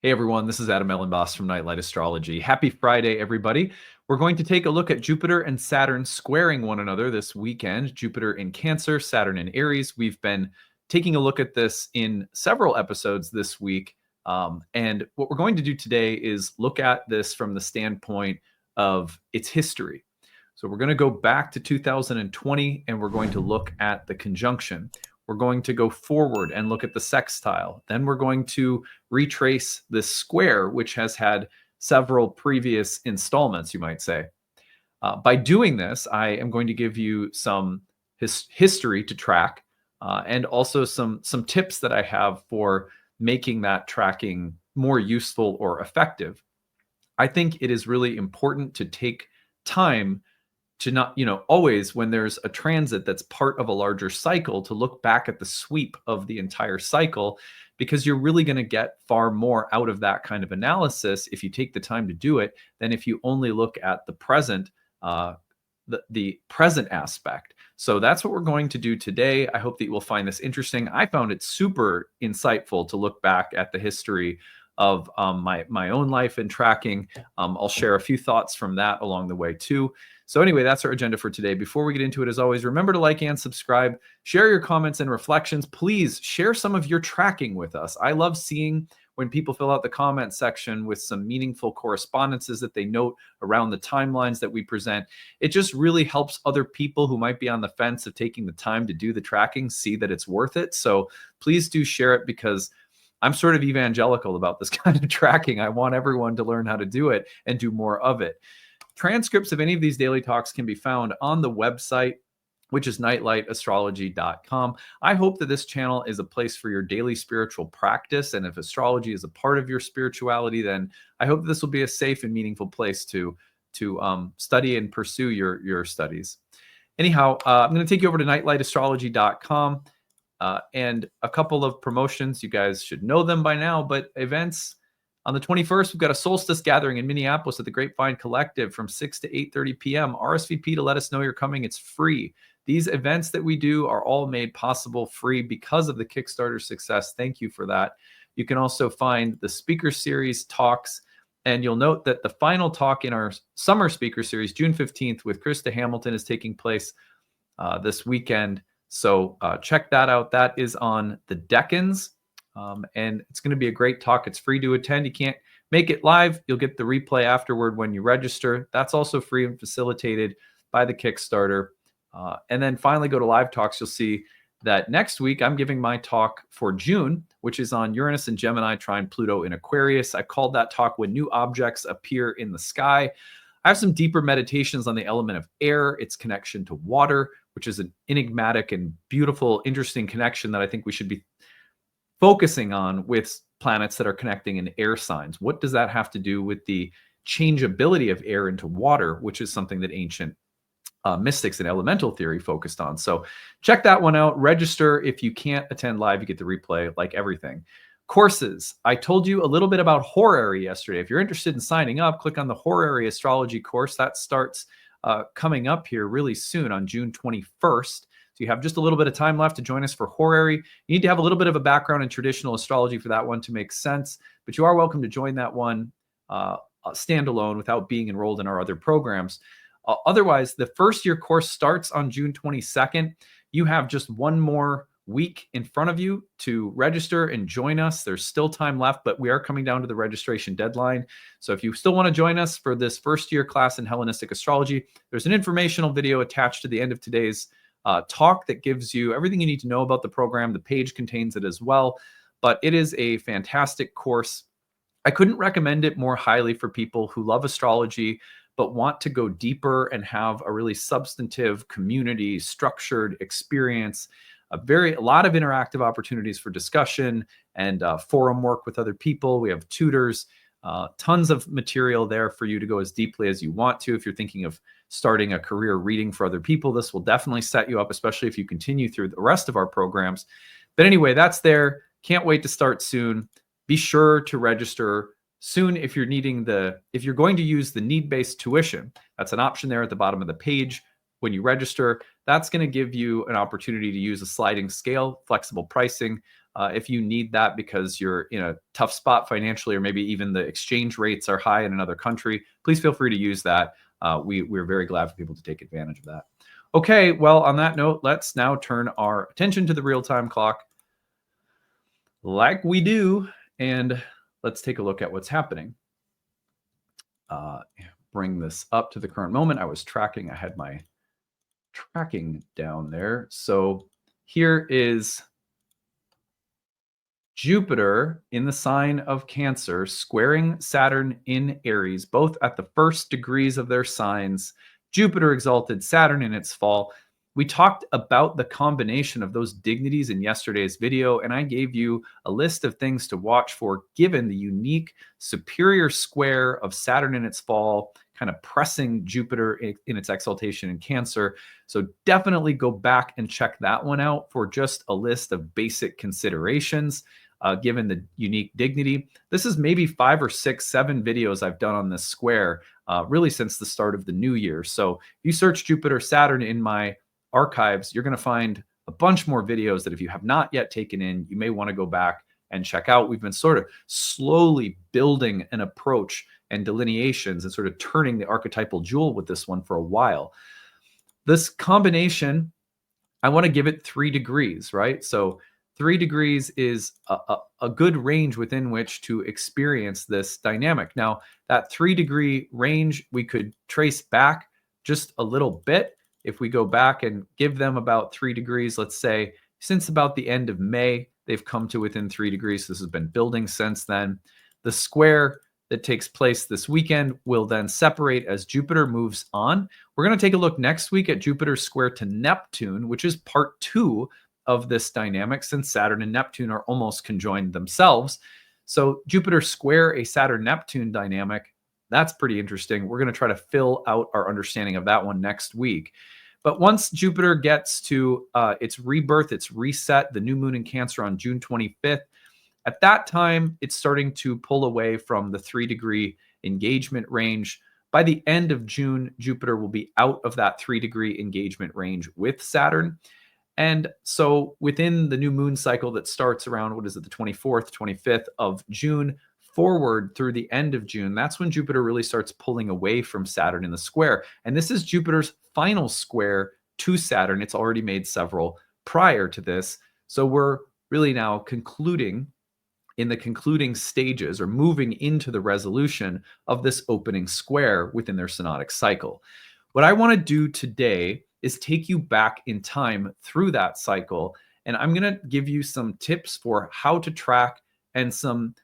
Hey everyone, this is Elenbaas from Nightlight Astrology. Happy Friday, everybody. We're going to take a look at Jupiter and Saturn squaring one another this weekend. Jupiter in Cancer, Saturn in Aries. We've been taking a look at this in several episodes this week. And what we're going to do today is look at this from the standpoint of its history. So we're going to go back to 2020 and we're going to look at the conjunction. We're going to go forward and look at the sextile. Then we're going to retrace this square, which has had several previous installments, you might say. By doing this, I am going to give you some history to track and also some tips that I have for making that tracking more useful or effective. I think it is really important to take time to not, always when there's a transit that's part of a larger cycle, to look back at the sweep of the entire cycle, because you're really going to get far more out of that kind of analysis if you take the time to do it than if you only look at the present, the present aspect. So that's what we're going to do today. I hope that you will find this interesting. I found it super insightful to look back at the history of my own life and tracking. I'll share a few thoughts from that along the way too. So anyway, that's our agenda for today. Before we get into it, as always, remember to like and subscribe, share your comments and reflections. Please share some of your tracking with us. I love seeing when people fill out the comment section with some meaningful correspondences that they note around the timelines that we present. It just really helps other people who might be on the fence of taking the time to do the tracking see that it's worth it. So please do share it, because I'm sort of evangelical about this kind of tracking. I want everyone to learn how to do it and do more of it. Transcripts of any of these daily talks can be found on the website, which is nightlightastrology.com. I hope that this channel is a place for your daily spiritual practice. And if astrology is a part of your spirituality, then I hope this will be a safe and meaningful place to study and pursue your studies. Anyhow, I'm going to take you over to nightlightastrology.com. And a couple of promotions. You guys should know them by now, but events. On the 21st, we've got a solstice gathering in Minneapolis at the Grapevine Collective from 6 to 8:30 p.m. RSVP to let us know you're coming. It's free. These events that we do are all made possible free because of the Kickstarter success. Thank you for that. You can also find the speaker series talks, and you'll note that the final talk in our summer speaker series, June 15th, with Krista Hamilton, is taking place this weekend. So check that out. That is on the Decans. And it's going to be a great talk. It's free to attend. You can't make it live. You'll get the replay afterward when you register. That's also free and facilitated by the Kickstarter. And then finally go to live talks. You'll see that next week I'm giving my talk for June, which is on Uranus and Gemini trine Pluto in Aquarius. I called that talk When New Objects Appear in the Sky. I have some deeper meditations on the element of air, its connection to water, which is an enigmatic and beautiful, interesting connection that I think we should be focusing on with planets that are connecting in air signs. What does that have to do with the changeability of air into water, which is something that ancient mystics and elemental theory focused on? So check that one out. Register. If you can't attend live, you get the replay, like everything. Courses. I told you a little bit about Horary yesterday. If you're interested in signing up, click on the Horary Astrology course. That starts coming up here really soon on June 21st. So you have just a little bit of time left to join us for Horary. You need to have a little bit of a background in traditional astrology for that one to make sense, but you are welcome to join that one standalone without being enrolled in our other programs. Otherwise, the first year course starts on June 22nd. You have just one more week in front of you to register and join us. There's still time left, but we are coming down to the registration deadline. So if you still want to join us for this first year class in Hellenistic astrology, there's an informational video attached to the end of today's talk that gives you everything you need to know about the program. The page contains it as well, but it is a fantastic course. I couldn't recommend it more highly for people who love astrology but want to go deeper and have a really substantive, community structured experience. A lot of interactive opportunities for discussion and forum work with other people. We have tutors, tons of material there for you to go as deeply as you want to. If you're thinking of starting a career reading for other people, this will definitely set you up, especially if you continue through the rest of our programs. But anyway, that's there. Can't wait to start soon. Be sure to register soon if you're going to use the need-based tuition. That's an option there at the bottom of the page. when you register. That's going to give you an opportunity to use a sliding scale, flexible pricing. If you need that because you're in a tough spot financially, or maybe even the exchange rates are high in another country, please feel free to use that. We're very glad for people to take advantage of that. Okay, well, on that note, let's now turn our attention to the real-time clock like we do, and let's take a look at what's happening. Bring this up to the current moment. I was tracking. I had my tracking down there. So here is Jupiter in the sign of Cancer squaring Saturn in Aries, both at the first degrees of their signs. Jupiter exalted Saturn in its fall. We talked about the combination of those dignities in yesterday's video, and I gave you a list of things to watch for given the unique superior square of Saturn in its fall, kind of pressing Jupiter in its exaltation in Cancer. So definitely go back and check that one out for just a list of basic considerations. Given the unique dignity. This is maybe 5 or 6, 7 videos I've done on this square, really since the start of the new year. So if you search Jupiter-Saturn in my archives, you're going to find a bunch more videos that if you have not yet taken in, you may want to go back and check out. We've been sort of slowly building an approach and delineations and sort of turning the archetypal jewel with this one for a while. This combination, I want to give it 3 degrees, right? So 3 degrees is a good range within which to experience this dynamic. Now, that 3-degree range, we could trace back just a little bit. If we go back and give them about 3 degrees, let's say, since about the end of May, they've come to within 3 degrees. This has been building since then. The square that takes place this weekend will then separate as Jupiter moves on. We're going to take a look next week at Jupiter's square to Neptune, which is part 2 of this dynamic, since Saturn and Neptune are almost conjoined themselves. So Jupiter square a Saturn-Neptune dynamic, that's pretty interesting. We're going to try to fill out our understanding of that one next week. But once Jupiter gets to its rebirth, its reset, the new moon in Cancer on June 25th, at that time, it's starting to pull away from the 3-degree engagement range. By the end of June, Jupiter will be out of that 3-degree engagement range with Saturn. And so within the new moon cycle that starts around, what is it, the 24th, 25th of June, forward through the end of June, that's when Jupiter really starts pulling away from Saturn in the square. And this is Jupiter's final square to Saturn. It's already made several prior to this. So we're really now concluding in the concluding stages, or moving into the resolution of this opening square within their synodic cycle. What I want to do today is take you back in time through that cycle. And I'm going to give you some tips for how to track and some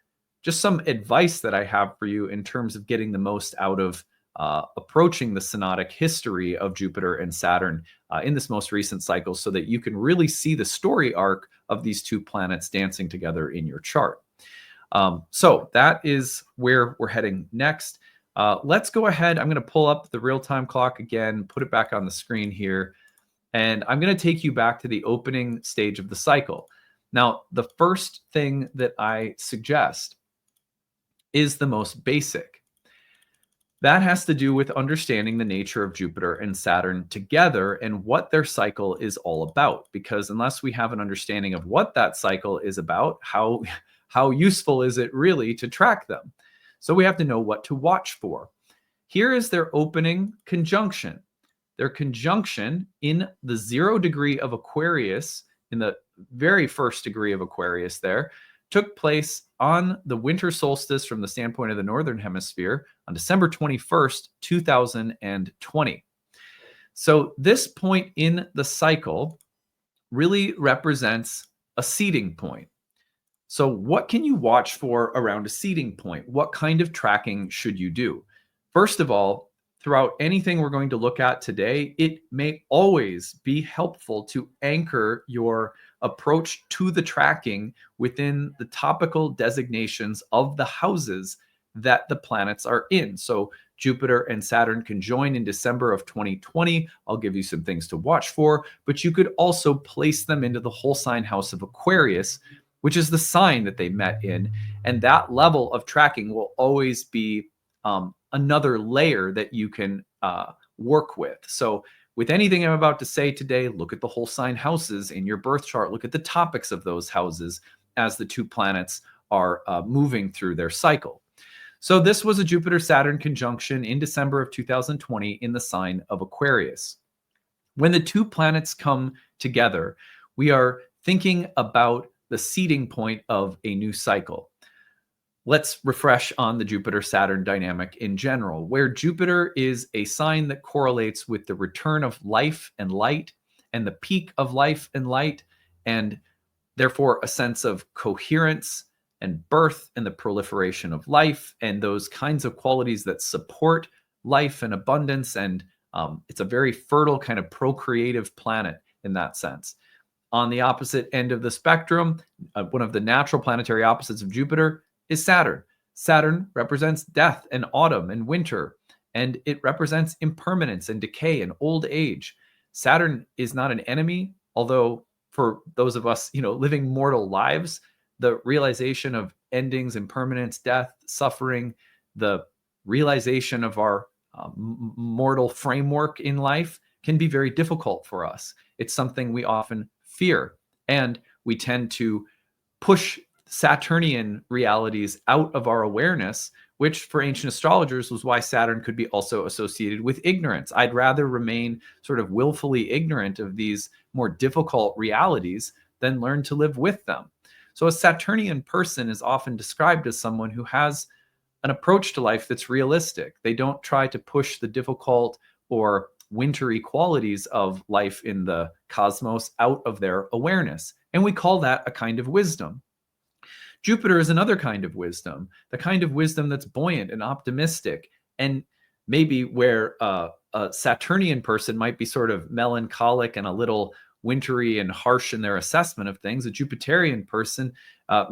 advice that I have for you in terms of getting the most out of approaching the synodic history of Jupiter and Saturn in this most recent cycle, so that you can really see the story arc of these two planets dancing together in your chart. So that is where we're heading next. Let's go ahead. I'm going to pull up the real-time clock again, put it back on the screen here, and I'm going to take you back to the opening stage of the cycle. Now, the first thing that I suggest is the most basic. That has to do with understanding the nature of Jupiter and Saturn together and what their cycle is all about. Because unless we have an understanding of what that cycle is about, how useful is it really to track them? So we have to know what to watch for. Here is their opening conjunction. Their conjunction in the 0 degree of Aquarius, in the very first degree of Aquarius there, took place on the winter solstice from the standpoint of the Northern Hemisphere on December 21st, 2020. So this point in the cycle really represents a seeding point. So what can you watch for around a seeding point? What kind of tracking should you do? First of all, throughout anything we're going to look at today, it may always be helpful to anchor your approach to the tracking within the topical designations of the houses that the planets are in. So Jupiter and Saturn conjoin in December of 2020. I'll give you some things to watch for, but you could also place them into the whole sign house of Aquarius, which is the sign that they met in. And that level of tracking will always be another layer that you can work with. So with anything I'm about to say today, look at the whole sign houses in your birth chart. Look at the topics of those houses as the two planets are moving through their cycle. So this was a Jupiter-Saturn conjunction in December of 2020 in the sign of Aquarius. When the two planets come together, we are thinking about the seeding point of a new cycle. Let's refresh on the Jupiter-Saturn dynamic in general, where Jupiter is a sign that correlates with the return of life and light and the peak of life and light, and therefore a sense of coherence and birth and the proliferation of life and those kinds of qualities that support life and abundance. And it's a very fertile kind of procreative planet in that sense. On the opposite end of the spectrum, one of the natural planetary opposites of Jupiter is Saturn. Saturn represents death and autumn and winter, and it represents impermanence and decay and old age. Saturn is not an enemy, although for those of us, living mortal lives, the realization of endings, impermanence, death, suffering, the realization of our mortal framework in life can be very difficult for us. It's something we often fear, and we tend to push Saturnian realities out of our awareness, which for ancient astrologers was why Saturn could be also associated with ignorance. I'd rather remain sort of willfully ignorant of these more difficult realities than learn to live with them. So a Saturnian person is often described as someone who has an approach to life that's realistic. They don't try to push the difficult or wintry qualities of life in the cosmos out of their awareness. And we call that a kind of wisdom. Jupiter is another kind of wisdom, the kind of wisdom that's buoyant and optimistic, and maybe where a Saturnian person might be sort of melancholic and a little wintry and harsh in their assessment of things. A Jupiterian person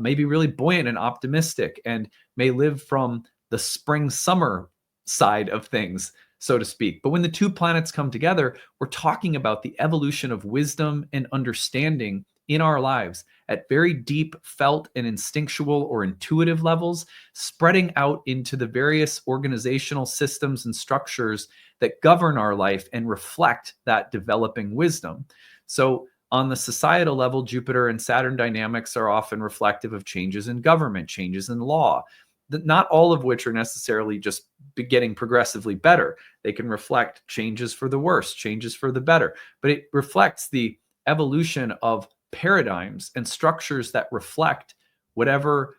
may be really buoyant and optimistic and may live from the spring-summer side of things, so to speak. But when the two planets come together, we're talking about the evolution of wisdom and understanding in our lives at very deep felt and instinctual or intuitive levels, spreading out into the various organizational systems and structures that govern our life and reflect that developing wisdom. So on the societal level, Jupiter and Saturn dynamics are often reflective of changes in government, changes in law, not all of which are necessarily just getting progressively better. They can reflect changes for the worse, changes for the better, but it reflects the evolution of paradigms and structures that reflect whatever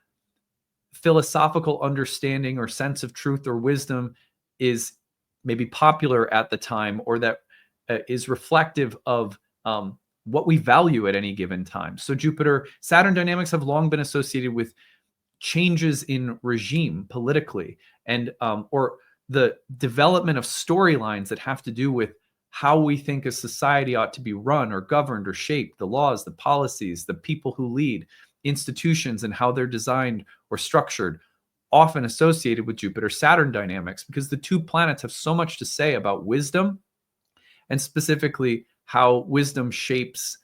philosophical understanding or sense of truth or wisdom is maybe popular at the time, or that is reflective of what we value at any given time. So Jupiter-Saturn dynamics have long been associated with changes in regime politically, and or the development of storylines that have to do with how we think a society ought to be run or governed or shaped, the laws, the policies, the people who lead, institutions, and how they're designed or structured, often associated with Jupiter-Saturn dynamics, because the two planets have so much to say about wisdom, and specifically how wisdom shapes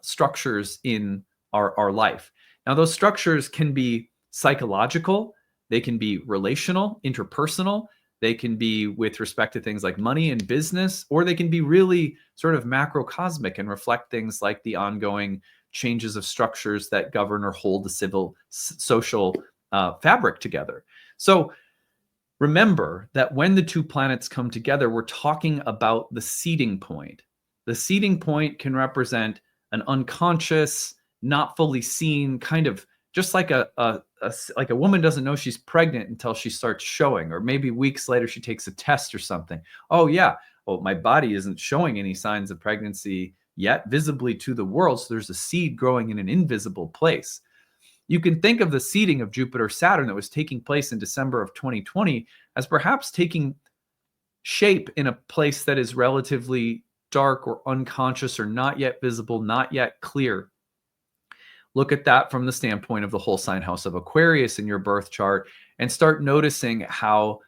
structures in our life. Now, those structures can be psychological, they can be relational, interpersonal, they can be with respect to things like money and business, or they can be really sort of macrocosmic and reflect things like the ongoing changes of structures that govern or hold the civil social fabric together. So remember that when the two planets come together, we're talking about the seeding point. The seeding point can represent an unconscious, not fully seen kind of, just like a woman doesn't know she's pregnant until she starts showing, or maybe weeks later she takes a test or something. Oh yeah, well, my body isn't showing any signs of pregnancy yet visibly to the world, so there's a seed growing in an invisible place. You can think of the seeding of Jupiter-Saturn that was taking place in December of 2020 as perhaps taking shape in a place that is relatively dark or unconscious or not yet visible, not yet clear. Look at that from the standpoint of the whole sign house of Aquarius in your birth chart, and start noticing how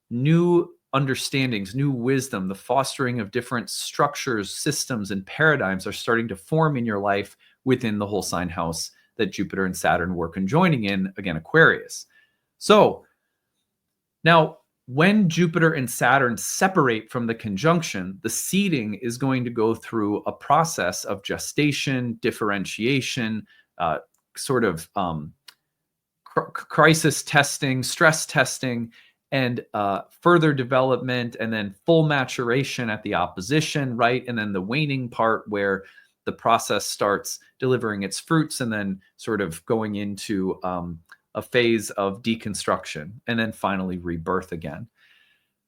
new understandings, new wisdom, the fostering of different structures, systems, and paradigms are starting to form in your life within the whole sign house that Jupiter and Saturn were conjoining in, again, Aquarius. So now when Jupiter and Saturn separate from the conjunction, the seeding is going to go through a process of gestation, differentiation, sort of crisis testing, stress testing, and further development, and then full maturation at the opposition, right? And then the waning part where the process starts delivering its fruits and then sort of going into a phase of deconstruction, and then finally rebirth again.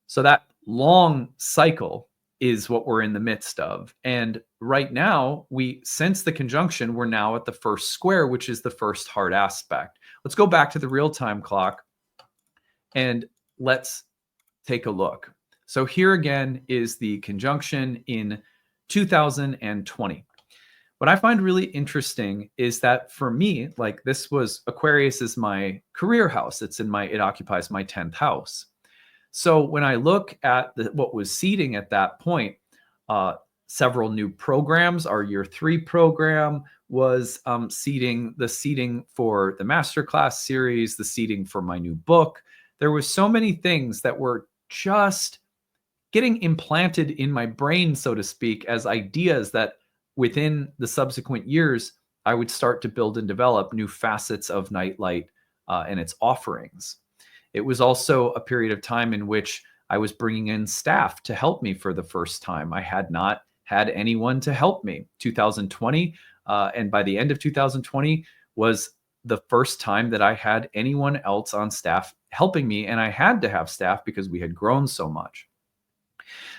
So that long cycle is what we're in the midst of. And right now, since the conjunction, we're now at the first square, which is the first hard aspect. Let's go back to the real-time clock and let's take a look. So here again is the conjunction in 2020. What I find really interesting is that for me, like Aquarius is my career house. It occupies my 10th house. So when I look at what was seeding at that point, several new programs. Our year 3 program was seeding for the masterclass series, the seeding for my new book. There was so many things that were just getting implanted in my brain, so to speak, as ideas that within the subsequent years, I would start to build and develop new facets of Nightlight and its offerings. It was also a period of time in which I was bringing in staff to help me for the first time. I had not had anyone to help me. 2020, and by the end of 2020 was the first time that I had anyone else on staff helping me, and I had to have staff because we had grown so much.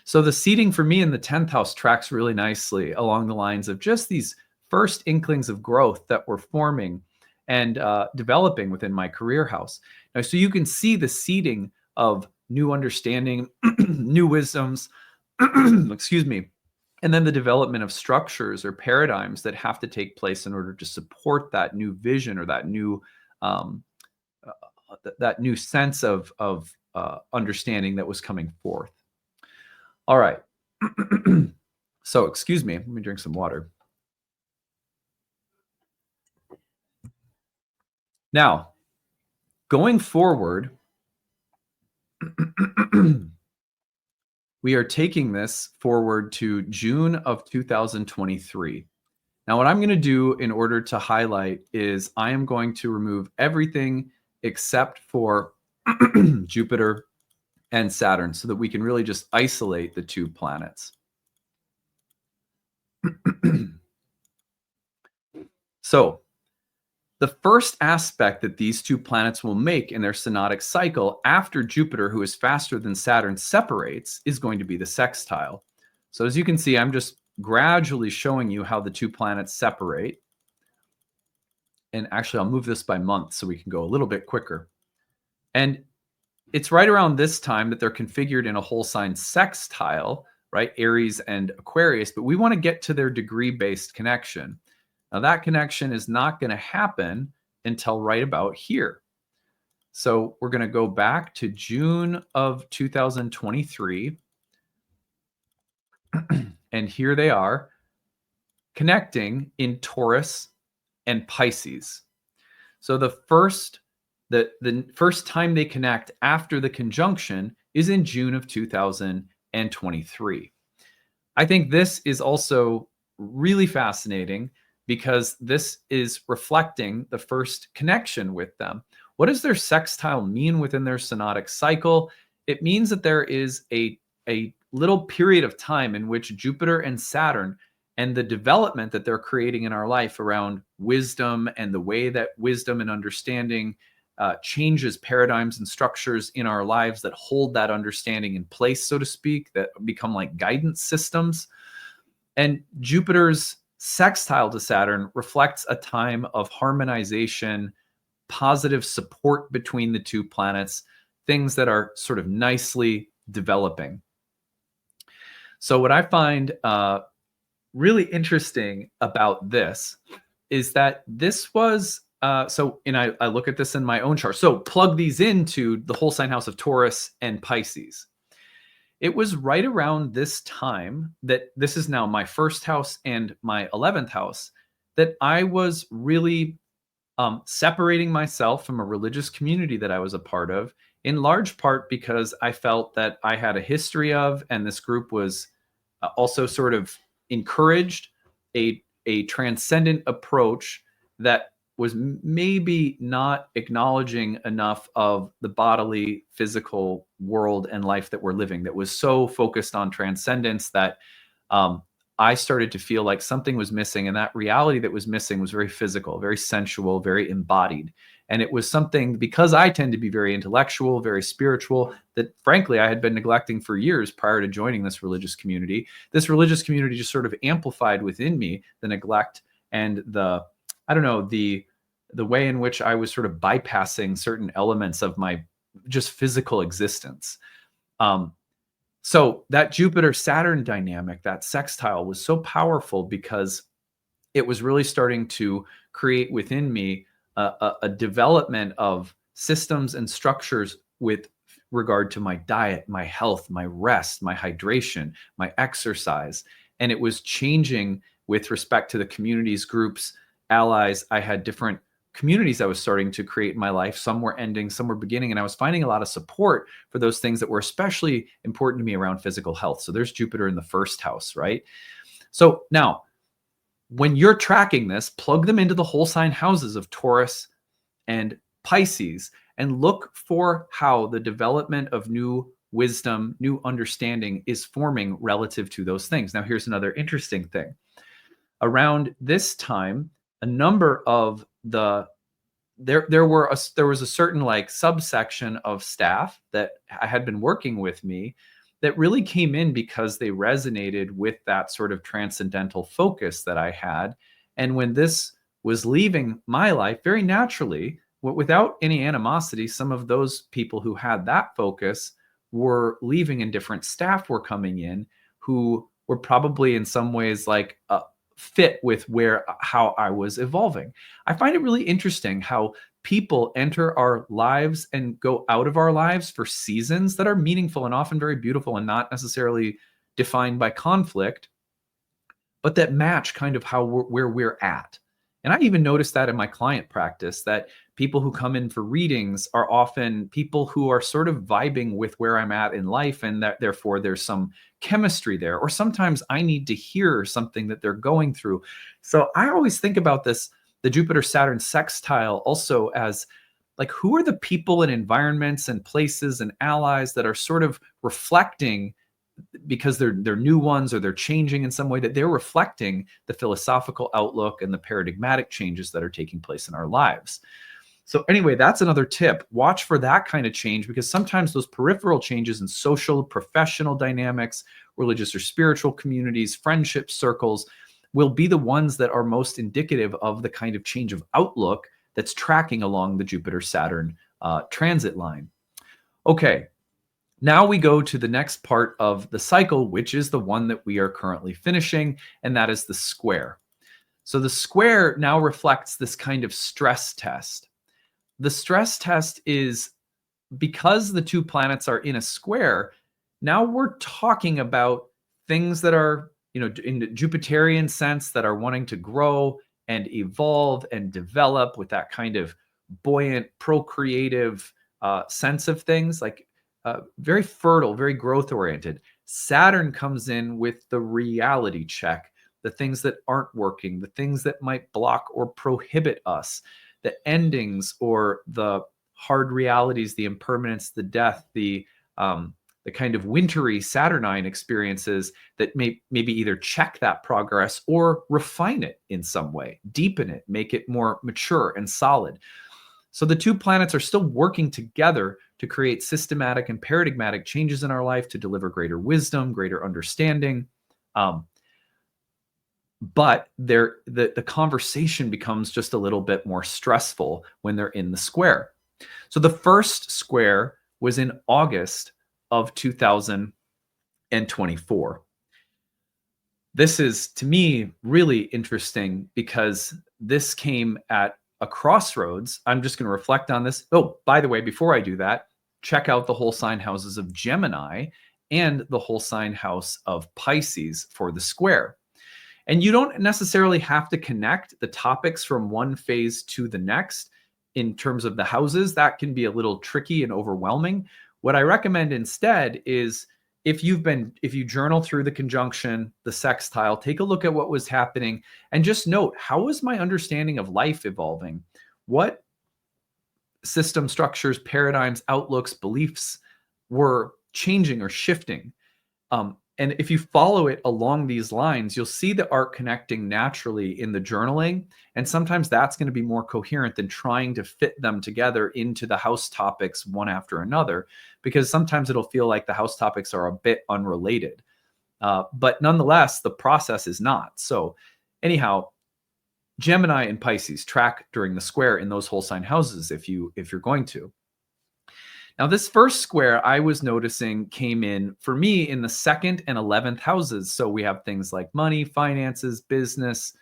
So the seeding for me in the 10th house tracks really nicely along the lines of just these first inklings of growth that were forming and developing within my career house. Now, so you can see the seeding of new understanding, new wisdoms, excuse me, and then the development of structures or paradigms that have to take place in order to support that new vision or that new sense of understanding that was coming forth. All right. So, excuse me, let me drink some water. Now, going forward, we are taking this forward to June of 2023. Now, what I'm going to do in order to highlight is I am going to remove everything except for Jupiter and Saturn so that we can really just isolate the two planets. So, the first aspect that these two planets will make in their synodic cycle after Jupiter, who is faster than Saturn, separates, is going to be the sextile. So as you can see, I'm just gradually showing you how the two planets separate. And actually, I'll move this by month so we can go a little bit quicker. And it's right around this time that they're configured in a whole sign sextile, right? Aries and Aquarius, but we want to get to their degree-based connection. Now that connection is not going to happen until right about here. So we're going to go back to June of 2023. And here they are connecting in Taurus and Pisces. So the first time they connect after the conjunction is in June of 2023. I think this is also really fascinating because this is reflecting the first connection with them. What does their sextile mean within their synodic cycle? It means that there is a little period of time in which Jupiter and Saturn and the development that they're creating in our life around wisdom and the way that wisdom and understanding changes paradigms and structures in our lives that hold that understanding in place, so to speak, that become like guidance systems. And Jupiter's sextile to Saturn reflects a time of harmonization, positive support between the two planets, things that are sort of nicely developing. So what I find really interesting about this is that this was, I look at this in my own chart. So plug these into the whole sign house of Taurus and Pisces. It was right around this time that this is now my first house and my 11th house that I was really separating myself from a religious community that I was a part of in large part because I felt that I had a history of, and this group was also sort of encouraged a transcendent approach that was maybe not acknowledging enough of the bodily, physical world and life that we're living, that was so focused on transcendence that I started to feel like something was missing. And that reality that was missing was very physical, very sensual, very embodied. And it was something, because I tend to be very intellectual, very spiritual, that frankly, I had been neglecting for years prior to joining this religious community. This religious community just sort of amplified within me the neglect and the, I don't know, the way in which I was sort of bypassing certain elements of my just physical existence. So that Jupiter-Saturn dynamic, that sextile, was so powerful because it was really starting to create within me a development of systems and structures with regard to my diet, my health, my rest, my hydration, my exercise. And it was changing with respect to the communities, groups, allies. I had different communities I was starting to create in my life. Some were ending, some were beginning, and I was finding a lot of support for those things that were especially important to me around physical health. So there's Jupiter in the first house, right? So now, when you're tracking this, plug them into the whole sign houses of Taurus and Pisces and look for how the development of new wisdom, new understanding is forming relative to those things. Now, here's another interesting thing. Around this time, a number of the there was a certain like subsection of staff that had been working with me that really came in because they resonated with that sort of transcendental focus that I had. And when this was leaving my life, very naturally, without any animosity, some of those people who had that focus were leaving and different staff were coming in who were probably in some ways like fit with how I was evolving. I find it really interesting how people enter our lives and go out of our lives for seasons that are meaningful and often very beautiful and not necessarily defined by conflict, but that match kind of where we're at. And I even noticed that in my client practice, that people who come in for readings are often people who are sort of vibing with where I'm at in life, and that therefore there's some chemistry there. Or sometimes I need to hear something that they're going through. So I always think about this, the Jupiter-Saturn sextile, also as like, who are the people and environments and places and allies that are sort of reflecting, because they're new ones or they're changing in some way, that they're reflecting the philosophical outlook and the paradigmatic changes that are taking place in our lives. So anyway, that's another tip. Watch for that kind of change, because sometimes those peripheral changes in social, professional dynamics, religious or spiritual communities, friendship circles, will be the ones that are most indicative of the kind of change of outlook that's tracking along the Jupiter-Saturn transit line. Okay. Now we go to the next part of the cycle, which is the one that we are currently finishing, and that is the square. So the square now reflects this kind of stress test. The stress test is, because the two planets are in a square, now we're talking about things that are, in the Jupiterian sense, that are wanting to grow and evolve and develop with that kind of buoyant, procreative sense of things, like very fertile, very growth oriented. Saturn comes in with the reality check, the things that aren't working, the things that might block or prohibit us, the endings or the hard realities, the impermanence, the death, the kind of wintry Saturnine experiences that maybe either check that progress or refine it in some way, deepen it, make it more mature and solid. So the two planets are still working together to create systematic and paradigmatic changes in our life, to deliver greater wisdom, greater understanding. But the conversation becomes just a little bit more stressful when they're in the square. So the first square was in August of 2024. This is, to me, really interesting because this came at a crossroads. I'm just going to reflect on this. Oh, by the way, before I do that, check out the whole sign houses of Gemini and the whole sign house of Pisces for the square. And you don't necessarily have to connect the topics from one phase to the next. in terms of the houses, that can be a little tricky and overwhelming. What I recommend instead is if you journal through the conjunction, the sextile, take a look at what was happening and just note, how was my understanding of life evolving? What system structures, paradigms, outlooks, beliefs were changing or shifting? And if you follow it along these lines, you'll see the arc connecting naturally in the journaling. And sometimes that's going to be more coherent than trying to fit them together into the house topics one after another, because sometimes it'll feel like the house topics are a bit unrelated. But nonetheless, the process is not. So anyhow, Gemini and Pisces track during the square in those whole sign houses if you're going to. Now, this first square I was noticing came in for me in the 2nd and 11th houses. So we have things like money, finances, business,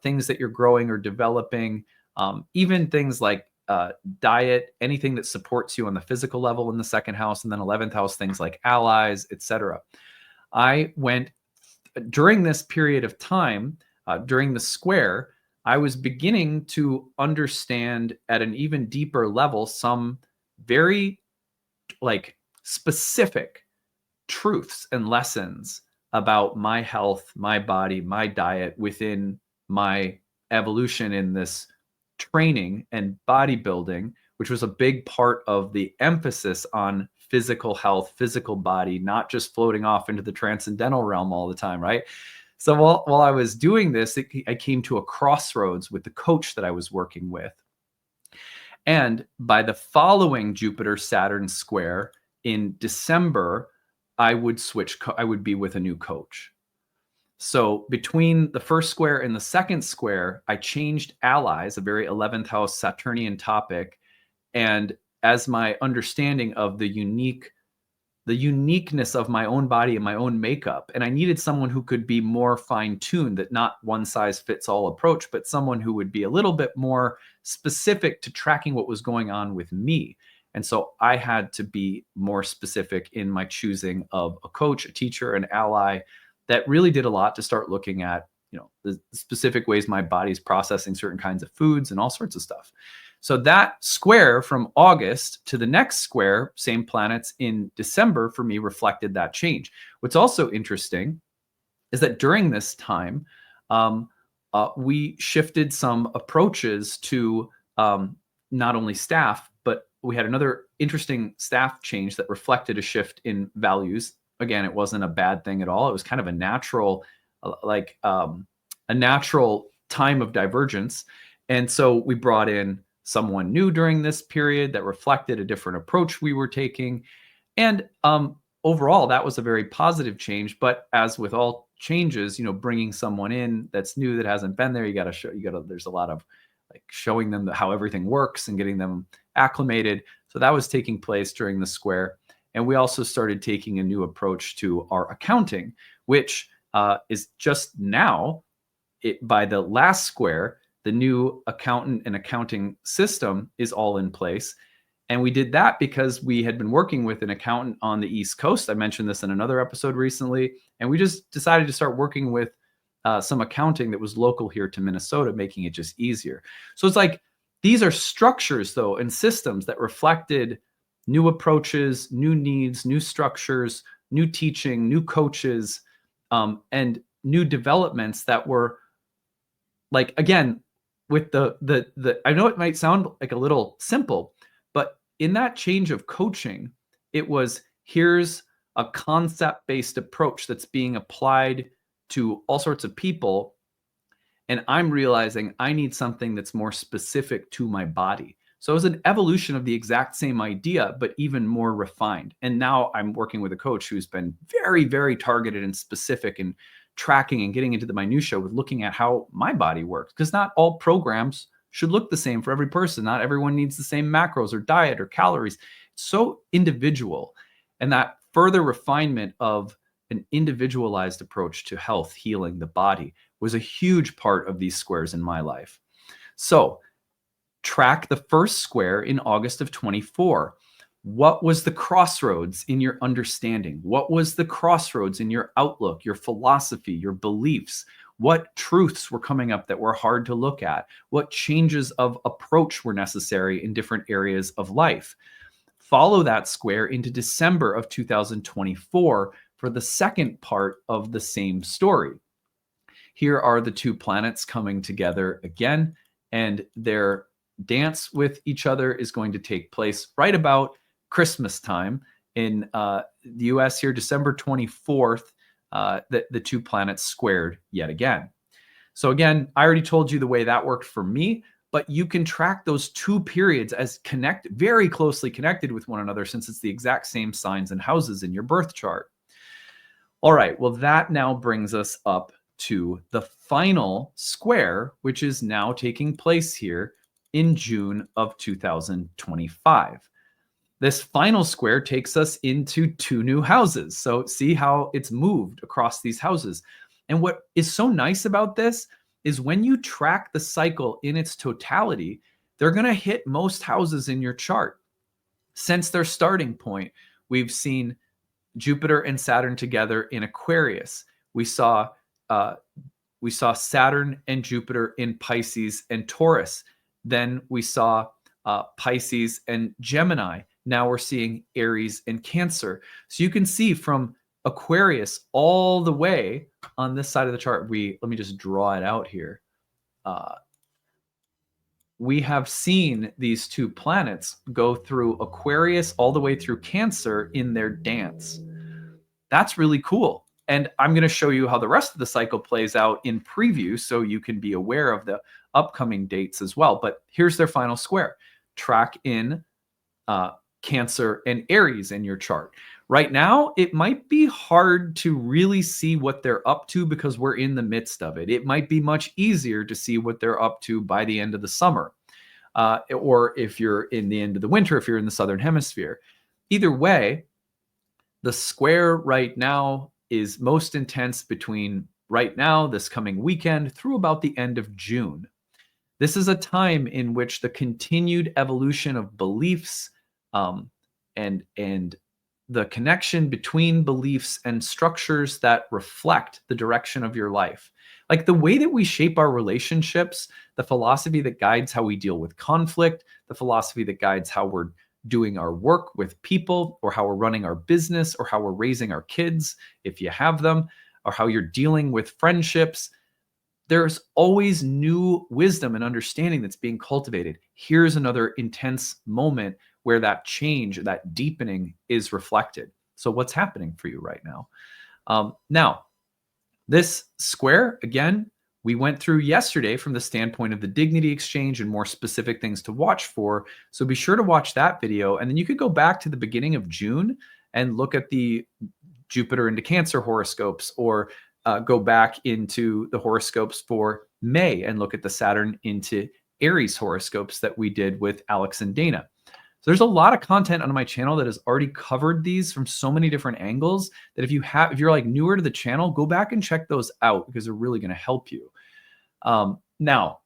things that you're growing or developing, even things like diet, anything that supports you on the physical level in the 2nd house, and then 11th house, things like allies, etc. I went during this period of time, during the square, I was beginning to understand at an even deeper level some very specific truths and lessons about my health, my body, my diet within my evolution in this training and bodybuilding, which was a big part of the emphasis on physical health, physical body, not just floating off into the transcendental realm all the time, right? So while I was doing this, I came to a crossroads with the coach that I was working with. And by the following Jupiter-Saturn square in December, I would be with a new coach. So between the first square and the 2nd square, I changed allies, a very 11th house Saturnian topic. And as my understanding of the uniqueness of my own body and my own makeup. And I needed someone who could be more fine-tuned, that not one size fits all approach, but someone who would be a little bit more specific to tracking what was going on with me. And so I had to be more specific in my choosing of a coach, a teacher, an ally that really did a lot to start looking at, the specific ways my body's processing certain kinds of foods and all sorts of stuff. So that square from August to the next square, same planets in December, for me reflected that change. What's also interesting is that during this time, we shifted some approaches to not only staff, but we had another interesting staff change that reflected a shift in values. Again, it wasn't a bad thing at all. It was kind of a natural, a natural time of divergence. And so we brought in someone new during this period that reflected a different approach we were taking. And overall, that was a very positive change. But as with all changes, bringing someone in that's new, that hasn't been there, there's a lot of showing them how everything works and getting them acclimated. So that was taking place during the square. And we also started taking a new approach to our accounting, which is just now, by the last square, the new accountant and accounting system is all in place. And we did that because we had been working with an accountant on the East Coast. I mentioned this in another episode recently. And we just decided to start working with some accounting that was local here to Minnesota, making it just easier. So it's like, these are structures, though, and systems that reflected new approaches, new needs, new structures, new teaching, new coaches, and new developments that were again, with the I know it might sound like a little simple, but in that change of coaching, it was, here's a concept-based approach that's being applied to all sorts of people. And I'm realizing I need something that's more specific to my body. So it was an evolution of the exact same idea, but even more refined. And now I'm working with a coach who's been very, very targeted and specific and tracking and getting into the minutia with looking at how my body works. Because not all programs should look the same for every person. Not everyone needs the same macros or diet or calories. It's so individual. And that further refinement of an individualized approach to health, healing the body, was a huge part of these squares in my life. So track the first square in August of 24. What was the crossroads in your understanding? What was the crossroads in your outlook, your philosophy, your beliefs? What truths were coming up that were hard to look at? What changes of approach were necessary in different areas of life? Follow that square into December of 2024 for the second part of the same story. Here are the two planets coming together again, and their dance with each other is going to take place right about Christmas time in the US here, December 24th. The two planets squared yet again. So again, I already told you the way that worked for me, but you can track those two periods as very closely connected with one another, since it's the exact same signs and houses in your birth chart. All right, well, that now brings us up to the final square, which is now taking place here in June of 2025. This final square takes us into two new houses. So see how it's moved across these houses. And what is so nice about this is when you track the cycle in its totality, they're going to hit most houses in your chart. Since their starting point, we've seen Jupiter and Saturn together in Aquarius. We saw Saturn and Jupiter in Pisces and Taurus. Then we saw Pisces and Gemini. Now we're seeing Aries and Cancer. So you can see from Aquarius all the way on this side of the chart. Let me just draw it out here. We have seen these two planets go through Aquarius all the way through Cancer in their dance. That's really cool. And I'm going to show you how the rest of the cycle plays out in preview so you can be aware of the upcoming dates as well. But here's their final square. Track in Cancer and Aries in your chart. Right now, it might be hard to really see what they're up to because we're in the midst of it. It might be much easier to see what they're up to by the end of the summer, or if you're in the end of the winter, if you're in the Southern Hemisphere. Either way, the square right now is most intense between right now, this coming weekend, through about the end of June. This is a time in which the continued evolution of beliefs and the connection between beliefs and structures that reflect the direction of your life. Like the way that we shape our relationships, the philosophy that guides how we deal with conflict, the philosophy that guides how we're doing our work with people, or how we're running our business, or how we're raising our kids, if you have them, or how you're dealing with friendships. There's always new wisdom and understanding that's being cultivated. Here's another intense moment where that change, that deepening is reflected. So what's happening for you right now? Now, this square, again, we went through yesterday from the standpoint of the dignity exchange and more specific things to watch for. So be sure to watch that video. And then you could go back to the beginning of June and look at the Jupiter into Cancer horoscopes, or go back into the horoscopes for May and look at the Saturn into Aries horoscopes that we did with Alex and Dana. So there's a lot of content on my channel that has already covered these from so many different angles that if you're like newer to the channel, go back and check those out because they're really going to help you. Now,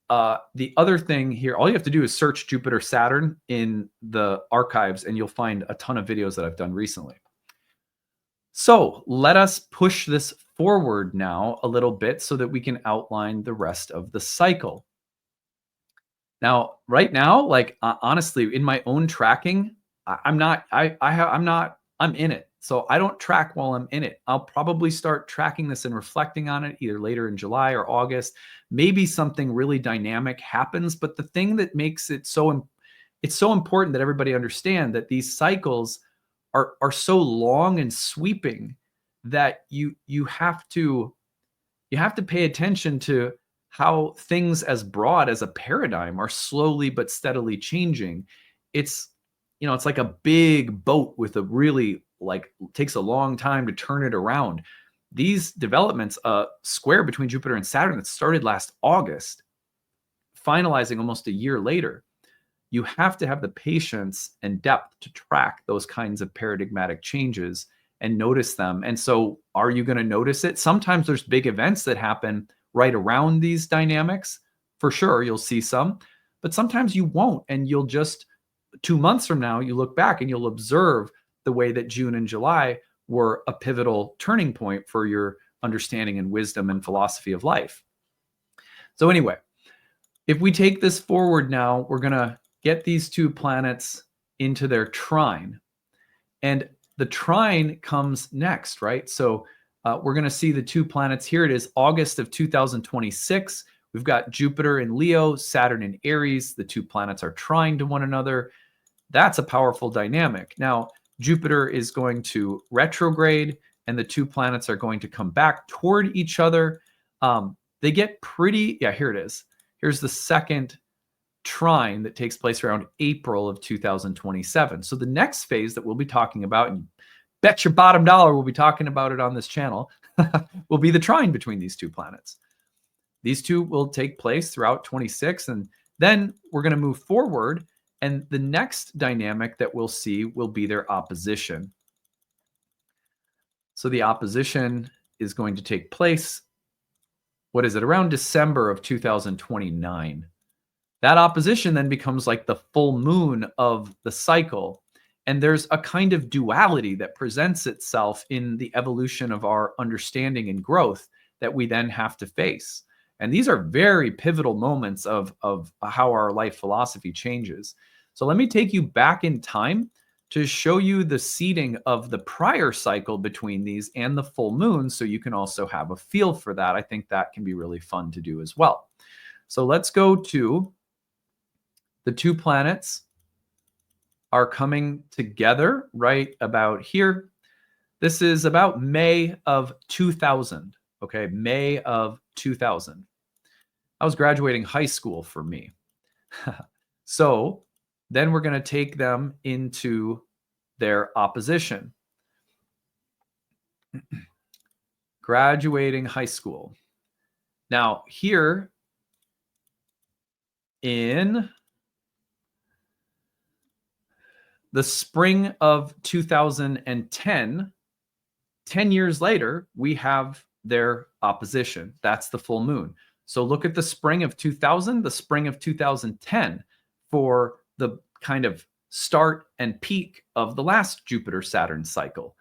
the other thing here, all you have to do is search Jupiter-Saturn in the archives and you'll find a ton of videos that I've done recently. So let us push this forward now a little bit so that we can outline the rest of the cycle. Now, right now, like honestly, in my own tracking, I'm in it. So I don't track while I'm in it. I'll probably start tracking this and reflecting on it either later in July or August. Maybe something really dynamic happens. But the thing that makes it it's so important that everybody understand that these cycles are so long and sweeping that you have to pay attention to how things as broad as a paradigm are slowly but steadily changing. It's like a big boat with a really takes a long time to turn it around. These developments, square between Jupiter and Saturn that started last August, finalizing almost a year later, you have to have the patience and depth to track those kinds of paradigmatic changes and notice them. And so are you going to notice it? Sometimes there's big events that happen right around these dynamics. For sure, you'll see some, but sometimes you won't. And you'll just 2 months from now, you look back and you'll observe the way that June and July were a pivotal turning point for your understanding and wisdom and philosophy of life. So anyway, if we take this forward now, we're going to get these two planets into their trine. And the trine comes next, right? So we're going to see the two planets. Here it is, August of 2026. We've got Jupiter in Leo, Saturn in Aries. The two planets are trine to one another. That's a powerful dynamic. Now, Jupiter is going to retrograde, and the two planets are going to come back toward each other. They get pretty, yeah, here it is. Here's the second trine that takes place around April of 2027. So the next phase that we'll be talking about, and bet your bottom dollar we'll be talking about it on this channel, will be the trine between these two planets. These two will take place throughout 26, and then we're going to move forward, and the next dynamic that we'll see will be their opposition. So the opposition is going to take place, what is it, around December of 2029. That opposition then becomes like the full moon of the cycle. And there's a kind of duality that presents itself in the evolution of our understanding and growth that we then have to face. And these are very pivotal moments of how our life philosophy changes. So let me take you back in time to show you the seeding of the prior cycle between these and the full moon, so you can also have a feel for that. I think that can be really fun to do as well. So let's go to the two planets are coming together right about here. This is about May of 2000. Okay, May of 2000. I was graduating high school for me. So then we're going to take them into their opposition. Graduating high school. Now, here in the spring of 2010, 10 years later, we have their opposition. That's the full moon. So look at the spring of 2000, the spring of 2010 for the kind of start and peak of the last Jupiter-Saturn cycle.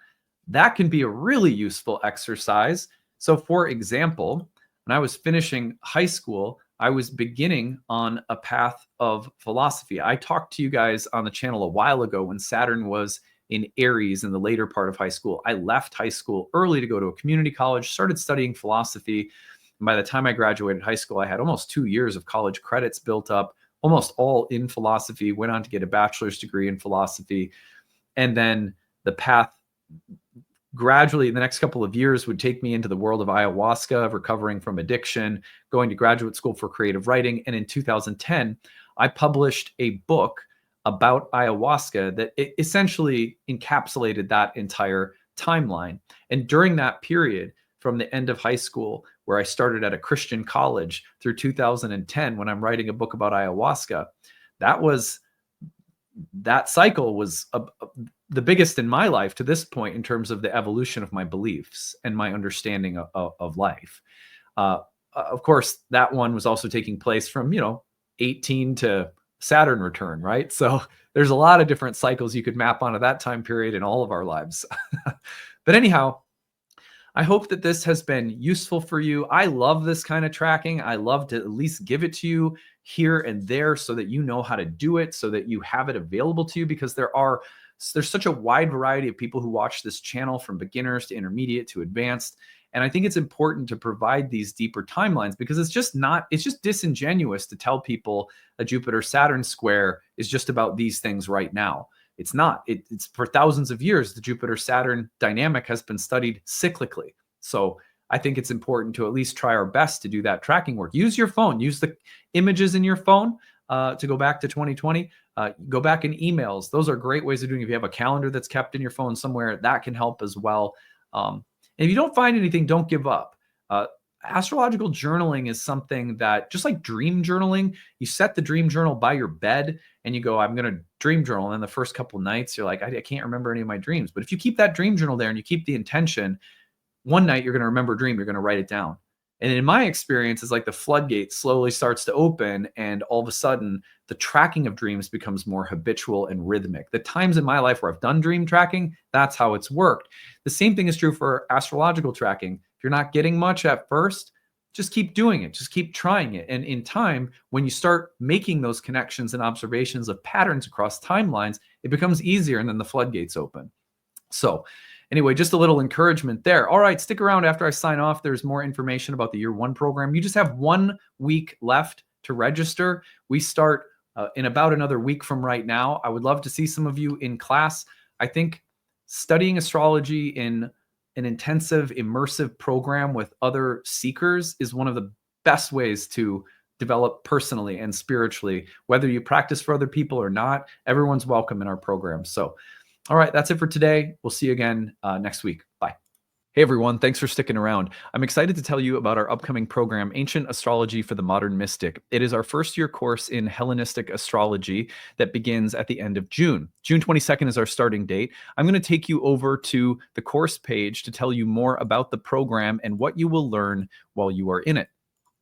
That can be a really useful exercise. So for example, when I was finishing high school, I was beginning on a path of philosophy. I talked to you guys on the channel a while ago when Saturn was in Aries in the later part of high school. I left high school early to go to a community college, started studying philosophy. And by the time I graduated high school, I had almost 2 years of college credits built up, almost all in philosophy, went on to get a bachelor's degree in philosophy. And then the path gradually in the next couple of years would take me into the world of ayahuasca, recovering from addiction, going to graduate school for creative writing. And in 2010, I published a book about ayahuasca that essentially encapsulated that entire timeline. And during that period, from the end of high school, where I started at a Christian college, through 2010, when I'm writing a book about ayahuasca, that cycle was the biggest in my life to this point in terms of the evolution of my beliefs and my understanding of life. Of course, that one was also taking place from, 18 to Saturn return, right? So there's a lot of different cycles you could map onto that time period in all of our lives. But anyhow, I hope that this has been useful for you. I love this kind of tracking. I love to at least give it to you here and there so that you know how to do it, so that you have it available to you, because there's such a wide variety of people who watch this channel, from beginners to intermediate to advanced. And I think it's important to provide these deeper timelines, because it's just disingenuous to tell people a Jupiter-Saturn square is just about these things right now. It's not. It's for thousands of years, the Jupiter-Saturn dynamic has been studied cyclically. So I think it's important to at least try our best to do that tracking work. Use your phone. Use the images in your phone to go back to 2020. Go back in emails. Those are great ways of doing it. If you have a calendar that's kept in your phone somewhere, that can help as well. And if you don't find anything, don't give up. Astrological journaling is something that, just like dream journaling, you set the dream journal by your bed and you go, I'm going to dream journal. And then the first couple nights, you're like, I can't remember any of my dreams. But if you keep that dream journal there and you keep the intention, one night you're going to remember a dream, you're going to write it down. And in my experience, it's like the floodgate slowly starts to open, and all of a sudden the tracking of dreams becomes more habitual and rhythmic. The times in my life where I've done dream tracking, that's how it's worked. The same thing is true for astrological tracking. If you're not getting much at first, just keep doing it. Just keep trying it. And in time, when you start making those connections and observations of patterns across timelines, it becomes easier and then the floodgates open. So anyway, just a little encouragement there. All right, stick around after I sign off. There's more information about the Year 1 program. You just have 1 week left to register. We start in about another week from right now. I would love to see some of you in class. I think studying astrology in an intensive, immersive program with other seekers is one of the best ways to develop personally and spiritually. Whether you practice for other people or not, everyone's welcome in our program. So, all right, that's it for today. We'll see you again next week. Bye. Hey everyone, thanks for sticking around. I'm excited to tell you about our upcoming program, Ancient Astrology for the Modern Mystic. It is our first-year course in Hellenistic astrology that begins at the end of June. June 22nd is our starting date. I'm going to take you over to the course page to tell you more about the program and what you will learn while you are in it.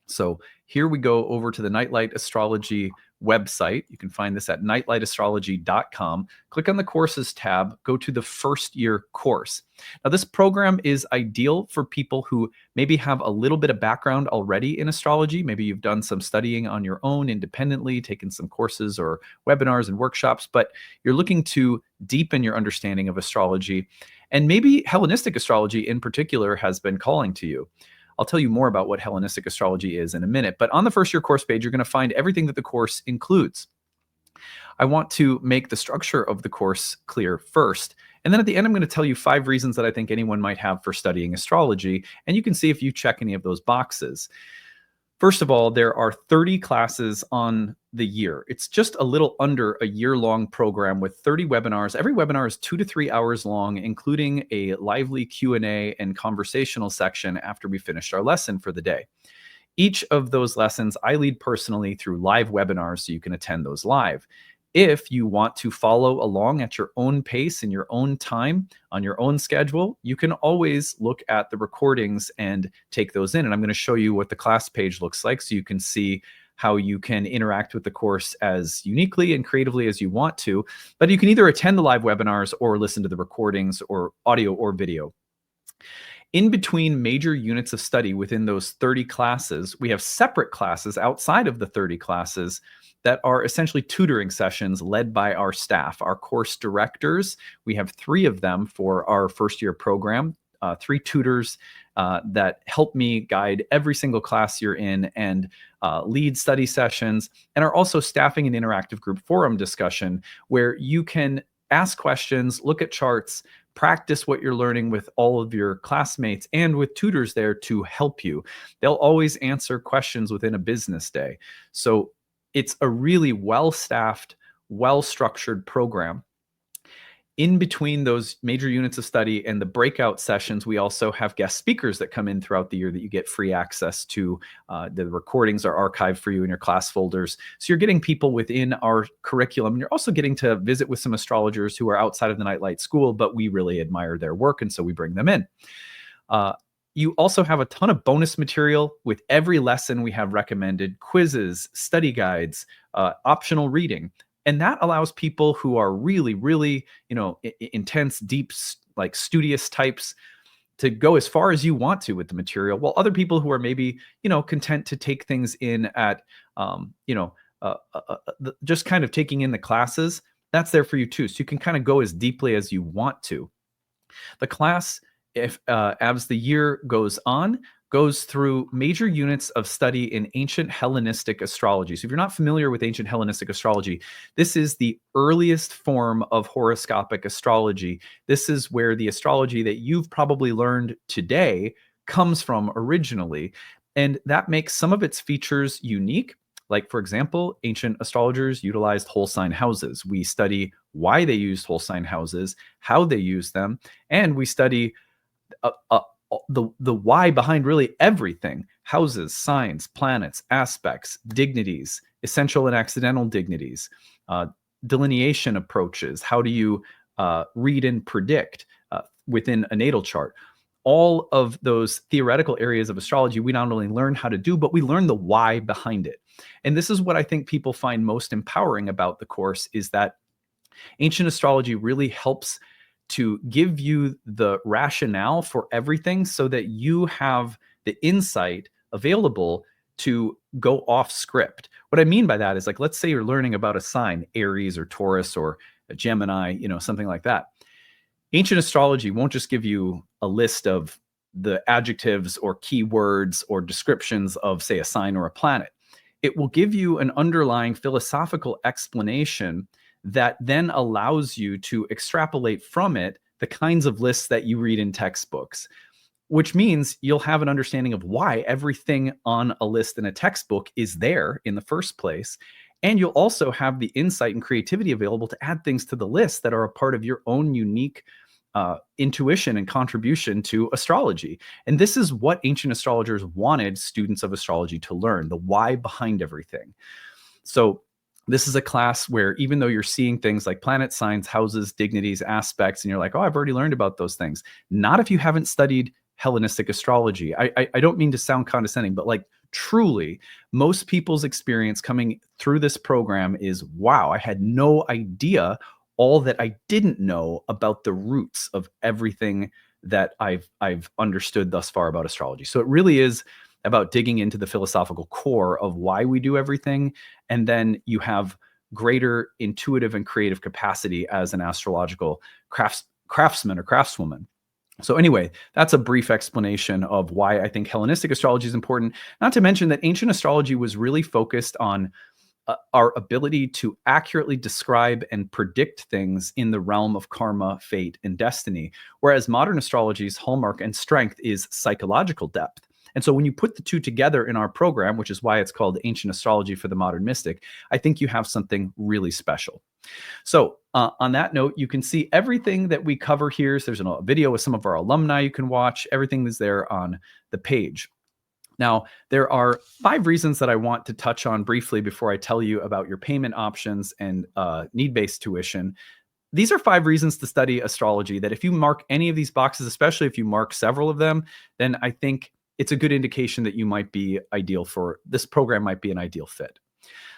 So here we go over to the Nightlight Astrology website. You can find this at nightlightastrology.com. Click on the courses tab, go to the first year course. Now this program is ideal for people who maybe have a little bit of background already in astrology. Maybe you've done some studying on your own independently, taken some courses or webinars and workshops, but you're looking to deepen your understanding of astrology. And maybe Hellenistic astrology in particular has been calling to you. I'll tell you more about what Hellenistic astrology is in a minute, but on the first year course page, you're going to find everything that the course includes. I want to make the structure of the course clear first, and then at the end, I'm going to tell you 5 reasons that I think anyone might have for studying astrology, and you can see if you check any of those boxes. First of all, there are 30 classes on the year. It's just a little under a year-long program with 30 webinars. Every webinar is 2 to 3 hours long, including a lively Q&A and conversational section after we finished our lesson for the day. Each of those lessons I lead personally through live webinars, so you can attend those live. If you want to follow along at your own pace in your own time, on your own schedule, you can always look at the recordings and take those in. And I'm going to show you what the class page looks like so you can see how you can interact with the course as uniquely and creatively as you want to. But you can either attend the live webinars or listen to the recordings or audio or video. In between major units of study within those 30 classes, we have separate classes outside of the 30 classes that are essentially tutoring sessions led by our staff, our course directors. We have 3 of them for our first year program, 3 tutors that help me guide every single class you're in and lead study sessions, and are also staffing an interactive group forum discussion where you can ask questions, look at charts, practice what you're learning with all of your classmates and with tutors there to help you. They'll always answer questions within a business day. So it's a really well-staffed, well-structured program. In between those major units of study and the breakout sessions, we also have guest speakers that come in throughout the year that you get free access to. The recordings are archived for you in your class folders. So you're getting people within our curriculum. And you're also getting to visit with some astrologers who are outside of the Nightlight School, but we really admire their work, and so we bring them in. You also have a ton of bonus material. With every lesson, we have recommended quizzes, study guides, optional reading. And that allows people who are really, really, intense, deep, like studious types to go as far as you want to with the material, while other people who are maybe, content to take things in at, just kind of taking in the classes, that's there for you too. So you can kind of go as deeply as you want to. The class, as the year goes on, goes through major units of study in ancient Hellenistic astrology. So if you're not familiar with ancient Hellenistic astrology, this is the earliest form of horoscopic astrology. This is where the astrology that you've probably learned today comes from originally. And that makes some of its features unique. Like, for example, ancient astrologers utilized whole sign houses. We study why they used whole sign houses, how they used them, and we study the why behind really everything: houses, signs, planets, aspects, dignities, essential and accidental dignities, delineation approaches. How do you read and predict within a natal chart? All of those theoretical areas of astrology we not only learn how to do, but we learn the why behind it. And this is what I think people find most empowering about the course, is that ancient astrology really helps to give you the rationale for everything so that you have the insight available to go off script. What I mean by that is, like, let's say you're learning about a sign, Aries or Taurus or a Gemini, something like that. Ancient astrology won't just give you a list of the adjectives or keywords or descriptions of, say, a sign or a planet. It will give you an underlying philosophical explanation that then allows you to extrapolate from it the kinds of lists that you read in textbooks, which means you'll have an understanding of why everything on a list in a textbook is there in the first place. And you'll also have the insight and creativity available to add things to the list that are a part of your own unique intuition and contribution to astrology. And this is what ancient astrologers wanted students of astrology to learn, the why behind everything. So this is a class where, even though you're seeing things like planet signs, houses, dignities, aspects, and you're like, oh, I've already learned about those things. Not if you haven't studied Hellenistic astrology. I don't mean to sound condescending, but like, truly, most people's experience coming through this program is, wow, I had no idea all that I didn't know about the roots of everything that I've understood thus far about astrology. So it really is about digging into the philosophical core of why we do everything. And then you have greater intuitive and creative capacity as an astrological craftsman or craftswoman. So anyway, that's a brief explanation of why I think Hellenistic astrology is important. Not to mention that ancient astrology was really focused on our ability to accurately describe and predict things in the realm of karma, fate, and destiny, whereas modern astrology's hallmark and strength is psychological depth. And so when you put the two together in our program, which is why it's called Ancient Astrology for the Modern Mystic, I think you have something really special. So on that note, you can see everything that we cover here. So there's a video with some of our alumni you can watch. Everything is there on the page. Now, there are 5 reasons that I want to touch on briefly before I tell you about your payment options and need-based tuition. These are 5 reasons to study astrology that if you mark any of these boxes, especially if you mark several of them, then I think it's a good indication that you might be ideal for this program, might be an ideal fit.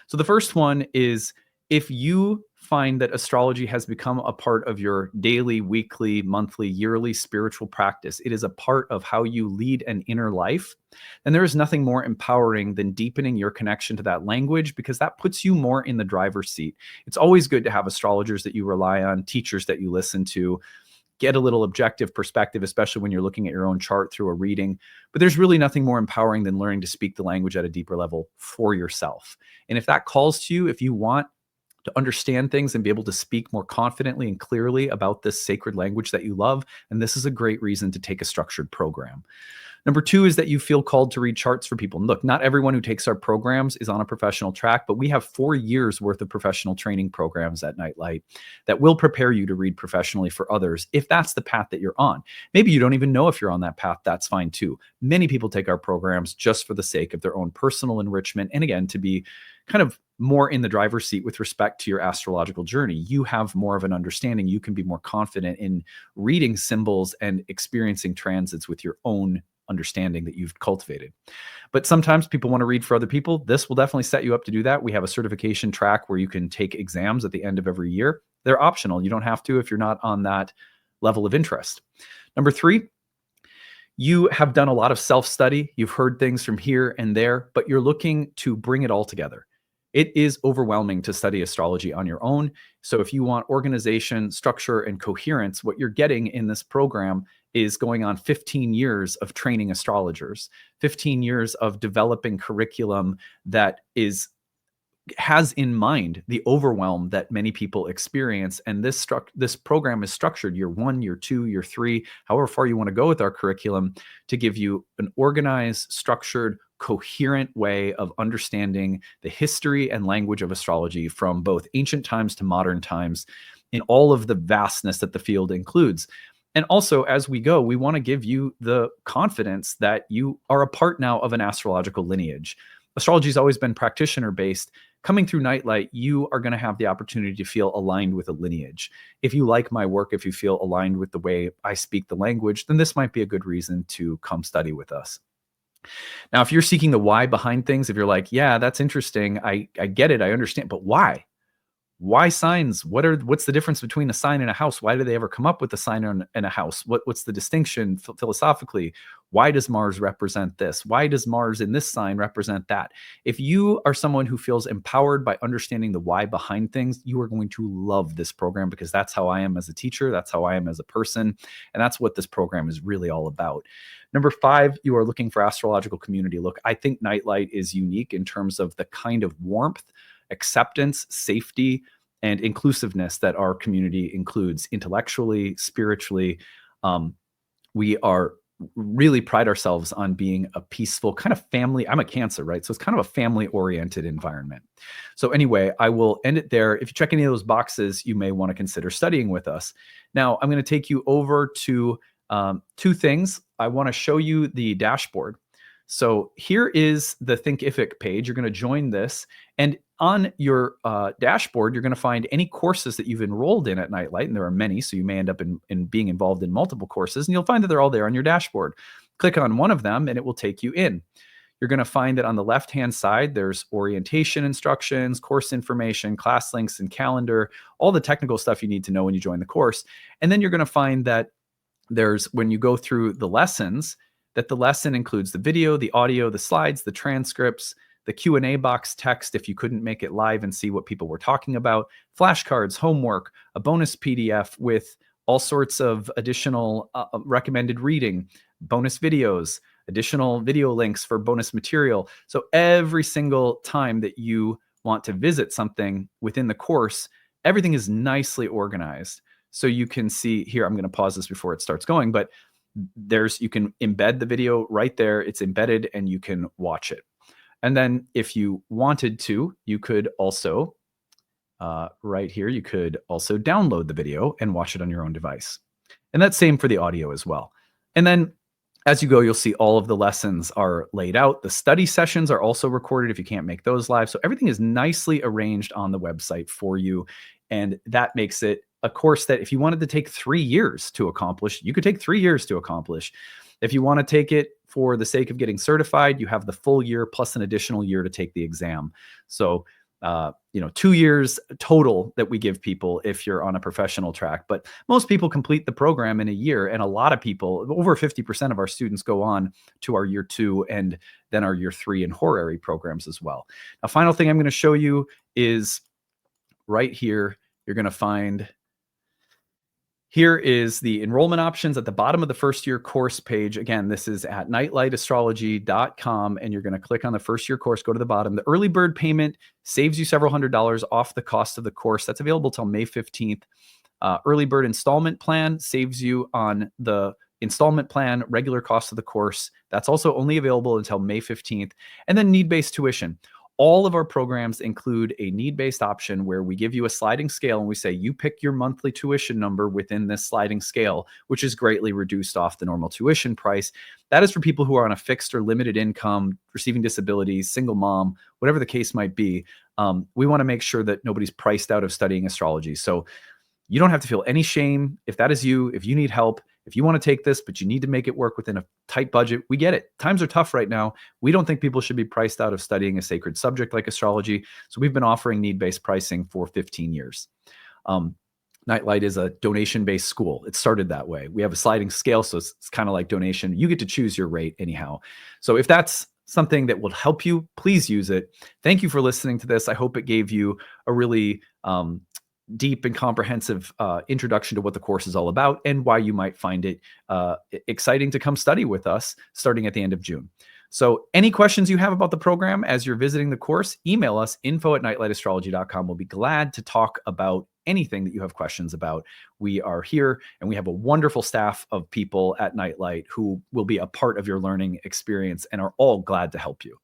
So the first one is, if you find that astrology has become a part of your daily, weekly, monthly, yearly spiritual practice, it is a part of how you lead an inner life, then there is nothing more empowering than deepening your connection to that language, because that puts you more in the driver's seat. It's always good to have astrologers that you rely on, teachers that you listen to, get a little objective perspective, especially when you're looking at your own chart through a reading. But there's really nothing more empowering than learning to speak the language at a deeper level for yourself. And if that calls to you, if you want to understand things and be able to speak more confidently and clearly about this sacred language that you love, and this is a great reason to take a structured program. Number 2 is that you feel called to read charts for people. And look, not everyone who takes our programs is on a professional track, but we have 4 years worth of professional training programs at Nightlight that will prepare you to read professionally for others if that's the path that you're on. Maybe you don't even know if you're on that path. That's fine too. Many people take our programs just for the sake of their own personal enrichment, and again, to be kind of more in the driver's seat with respect to your astrological journey. You have more of an understanding. You can be more confident in reading symbols and experiencing transits with your own understanding that you've cultivated. But sometimes people want to read for other people. This will definitely set you up to do that. We have a certification track where you can take exams at the end of every year. They're optional. You don't have to if you're not on that level of interest. Number 3, you have done a lot of self-study. You've heard things from here and there, but you're looking to bring it all together. It is overwhelming to study astrology on your own. So if you want organization, structure, and coherence, what you're getting in this program is going on 15 years of training astrologers, 15 years of developing curriculum that has in mind the overwhelm that many people experience. And this program is structured year 1, year 2, year 3, however far you want to go with our curriculum, to give you an organized, structured, coherent way of understanding the history and language of astrology from both ancient times to modern times, in all of the vastness that the field includes. And also, as we go, we want to give you the confidence that you are a part now of an astrological lineage. Astrology has always been practitioner-based. Coming through Nightlight, you are going to have the opportunity to feel aligned with a lineage. If you like my work, if you feel aligned with the way I speak the language, then this might be a good reason to come study with us. Now, if you're seeking the why behind things, if you're like, yeah, that's interesting, I get it, I understand, but why? Why signs? What's the difference between a sign and a house? Why do they ever come up with a sign and a house? What's the distinction philosophically? Why does Mars represent this? Why does Mars in this sign represent that? If you are someone who feels empowered by understanding the why behind things, you are going to love this program, because that's how I am as a teacher. That's how I am as a person. And that's what this program is really all about. Number 5, you are looking for astrological community. Look, I think Nightlight is unique in terms of the kind of warmth, acceptance, safety, and inclusiveness that our community includes intellectually, spiritually. We are really pride ourselves on being a peaceful kind of family. I'm a Cancer, right? So it's kind of a family-oriented environment. So anyway, I will end it there. If you check any of those boxes, you may want to consider studying with us. Now, I'm going to take you over to 2 things. I want to show you the dashboard. So here is the Thinkific page. You're going to join this, and on your dashboard, you're going to find any courses that you've enrolled in at Nightlight, and there are many, so you may end up in being involved in multiple courses, and you'll find that they're all there on your dashboard. Click on one of them, and it will take you in. You're going to find that on the left-hand side, there's orientation instructions, course information, class links, and calendar, all the technical stuff you need to know when you join the course. And then you're going to find that when you go through the lessons, that the lesson includes the video, the audio, the slides, the transcripts, the Q&A box text if you couldn't make it live and see what people were talking about, flashcards, homework, a bonus PDF with all sorts of additional recommended reading, bonus videos, additional video links for bonus material. So every single time that you want to visit something within the course, everything is nicely organized. So you can see here, I'm going to pause this before it starts going, but you can embed the video right there. It's embedded and you can watch it. And then if you wanted to, you could also, right here, you could also download the video and watch it on your own device. And that's same for the audio as well. And then as you go, you'll see all of the lessons are laid out. The study sessions are also recorded if you can't make those live. So everything is nicely arranged on the website for you. And that makes it a course that if you wanted to take 3 years to accomplish, you could take 3 years to accomplish. If you want to take it for the sake of getting certified, you have the full year plus an additional year to take the exam. So, 2 years total that we give people if you're on a professional track. But most people complete the program in a year. And a lot of people, over 50% of our students go on to our year 2 and then our year 3 and horary programs as well. Now, final thing I'm going to show you is right here. You're going to find here is the enrollment options at the bottom of the first year course page. Again, this is at nightlightastrology.com, and you're going to click on the first year course, go to the bottom. The early bird payment saves you several $100s off the cost of the course. That's available till May 15th. Early bird installment plan saves you on the installment plan, regular cost of the course. That's also only available until May 15th. And then need-based tuition. All of our programs include a need-based option where we give you a sliding scale and we say, you pick your monthly tuition number within this sliding scale, which is greatly reduced off the normal tuition price. That is for people who are on a fixed or limited income, receiving disabilities, single mom, whatever the case might be. We want to make sure that nobody's priced out of studying astrology. So you don't have to feel any shame. If that is you, if you need help, if you want to take this, but you need to make it work within a tight budget, we get it. Times are tough right now. We don't think people should be priced out of studying a sacred subject like astrology. So we've been offering need-based pricing for 15 years. Nightlight is a donation-based school. It started that way. We have a sliding scale, so it's kind of like donation. You get to choose your rate anyhow. So if that's something that will help you, please use it. Thank you for listening to this. I hope it gave you a really deep and comprehensive introduction to what the course is all about and why you might find it exciting to come study with us starting at the end of June. So any questions you have about the program as you're visiting the course, email us info@nightlightastrology.com. We'll be glad to talk about anything that you have questions about. We are here and we have a wonderful staff of people at Nightlight who will be a part of your learning experience and are all glad to help you.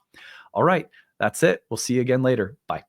All right, that's it. We'll see you again later. Bye.